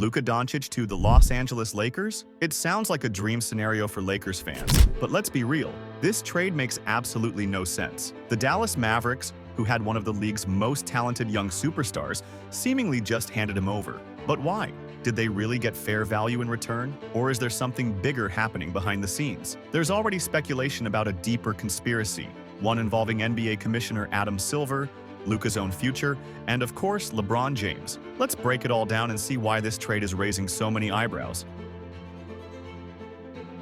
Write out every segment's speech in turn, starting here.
Luka Doncic to the Los Angeles Lakers? It sounds like a dream scenario for Lakers fans, but let's be real. This trade makes absolutely no sense. The Dallas Mavericks, who had one of the league's most talented young superstars, seemingly just handed him over. But why? Did they really get fair value in return? Or is there something bigger happening behind the scenes? There's already speculation about a deeper conspiracy, one involving NBA Commissioner Adam Silver, Luka's own future, and of course, LeBron James. Let's break it all down and see why this trade is raising so many eyebrows.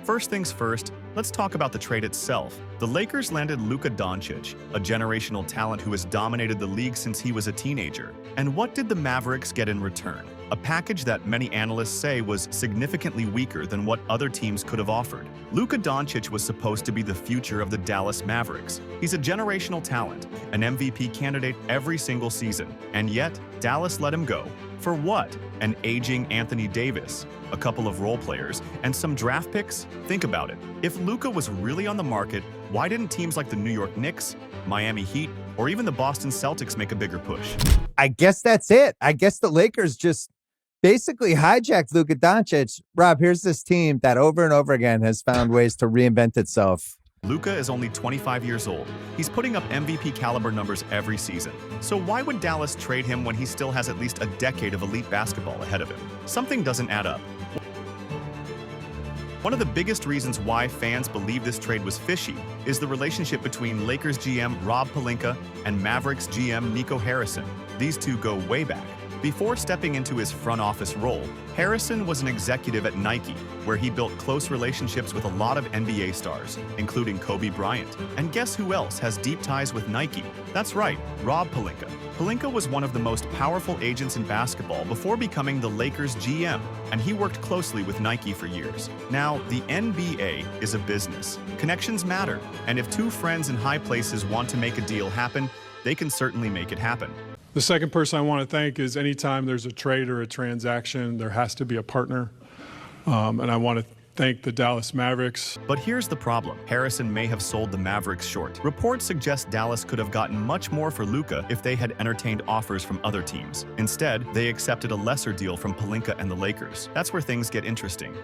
First things first, let's talk about the trade itself. The Lakers landed Luka Doncic, a generational talent who has dominated the league since he was a teenager. And what did the Mavericks get in return? A package that many analysts say was significantly weaker than what other teams could have offered. Luka Doncic was supposed to be the future of the Dallas Mavericks. He's a generational talent, an MVP candidate every single season. And yet, Dallas let him go. For what? An aging Anthony Davis, a couple of role players, and some draft picks? Think about it. If Luka was really on the market, why didn't teams like the New York Knicks, Miami Heat, or even the Boston Celtics make a bigger push? I guess that's it. I guess the Lakers just basically hijacked Luka Doncic. Rob, here's this team that over and over again has found ways to reinvent itself. Luka is only 25 years old. He's putting up MVP caliber numbers every season. So why would Dallas trade him when he still has at least a decade of elite basketball ahead of him? Something doesn't add up. One of the biggest reasons why fans believe this trade was fishy is the relationship between Lakers GM Rob Pelinka and Mavericks GM Nico Harrison. These two go way back. Before stepping into his front office role, Harrison was an executive at Nike, where he built close relationships with a lot of NBA stars, including Kobe Bryant. And guess who else has deep ties with Nike? That's right, Rob Pelinka. Pelinka was one of the most powerful agents in basketball before becoming the Lakers GM, and he worked closely with Nike for years. Now, the NBA is a business. Connections matter, and if two friends in high places want to make a deal happen, they can certainly make it happen. The second person I want to thank is anytime there's a trade or a transaction, there has to be a partner. And I want to thank the Dallas Mavericks. But here's the problem. Harrison may have sold the Mavericks short. Reports suggest Dallas could have gotten much more for Luka if they had entertained offers from other teams. Instead, they accepted a lesser deal from Pelinka and the Lakers. That's where things get interesting.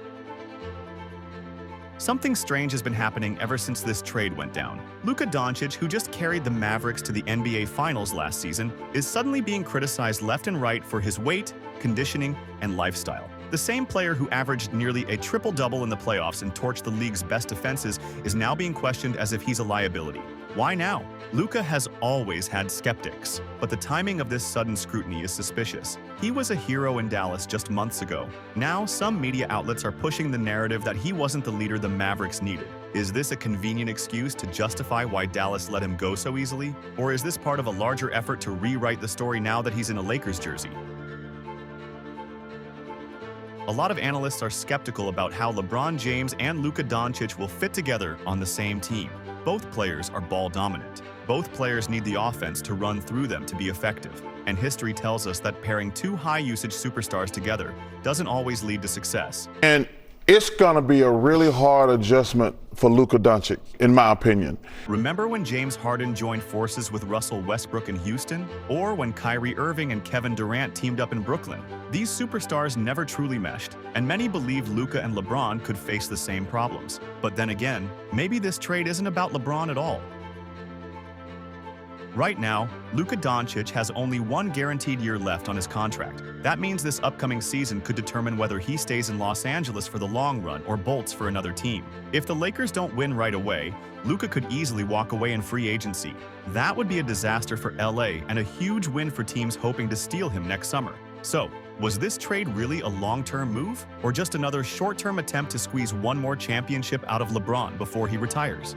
Something strange has been happening ever since this trade went down. Luka Doncic, who just carried the Mavericks to the NBA Finals last season, is suddenly being criticized left and right for his weight, conditioning, and lifestyle. The same player who averaged nearly a triple-double in the playoffs and torched the league's best defenses is now being questioned as if he's a liability. Why now? Luka has always had skeptics, but the timing of this sudden scrutiny is suspicious. He was a hero in Dallas just months ago. Now, some media outlets are pushing the narrative that he wasn't the leader the Mavericks needed. Is this a convenient excuse to justify why Dallas let him go so easily? Or is this part of a larger effort to rewrite the story now that he's in a Lakers jersey? A lot of analysts are skeptical about how LeBron James and Luka Doncic will fit together on the same team. Both players are ball dominant. Both players need the offense to run through them to be effective. And history tells us that pairing two high-usage superstars together doesn't always lead to success. And it's going to be a really hard adjustment for Luka Doncic, in my opinion. Remember when James Harden joined forces with Russell Westbrook in Houston? Or when Kyrie Irving and Kevin Durant teamed up in Brooklyn? These superstars never truly meshed, and many believed Luka and LeBron could face the same problems. But then again, maybe this trade isn't about LeBron at all. Right now, Luka Doncic has only one guaranteed year left on his contract. That means this upcoming season could determine whether he stays in Los Angeles for the long run or bolts for another team. If the Lakers don't win right away, Luka could easily walk away in free agency. That would be a disaster for LA and a huge win for teams hoping to steal him next summer. So, was this trade really a long-term move, or just another short-term attempt to squeeze one more championship out of LeBron before he retires?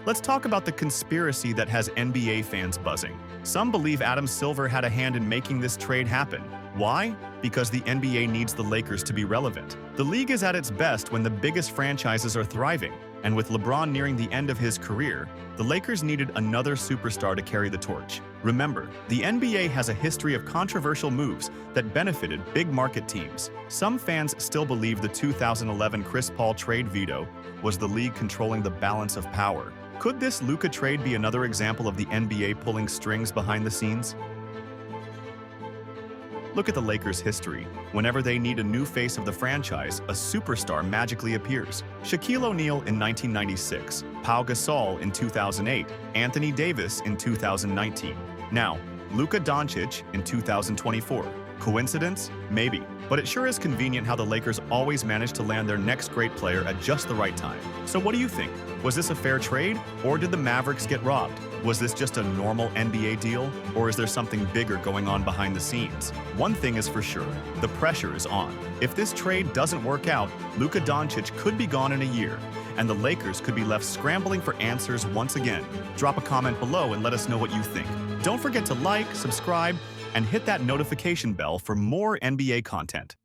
Let's talk about the conspiracy that has NBA fans buzzing. Some believe Adam Silver had a hand in making this trade happen. Why? Because the NBA needs the Lakers to be relevant. The league is at its best when the biggest franchises are thriving, and with LeBron nearing the end of his career, the Lakers needed another superstar to carry the torch. Remember, the NBA has a history of controversial moves that benefited big market teams. Some fans still believe the 2011 Chris Paul trade veto was the league controlling the balance of power. Could this Luka trade be another example of the NBA pulling strings behind the scenes? Look at the Lakers' history. Whenever they need a new face of the franchise, a superstar magically appears. Shaquille O'Neal in 1996, Pau Gasol in 2008, Anthony Davis in 2019. Now, Luka Doncic in 2024. Coincidence? Maybe. But it sure is convenient how the Lakers always manage to land their next great player at just the right time. So what do you think? Was this a fair trade, or did the Mavericks get robbed? Was this just a normal NBA deal, or is there something bigger going on behind the scenes? One thing is for sure, the pressure is on. If this trade doesn't work out, Luka Doncic could be gone in a year, and the Lakers could be left scrambling for answers once again. Drop a comment below and let us know what you think. Don't forget to like, subscribe, and hit that notification bell for more NBA content.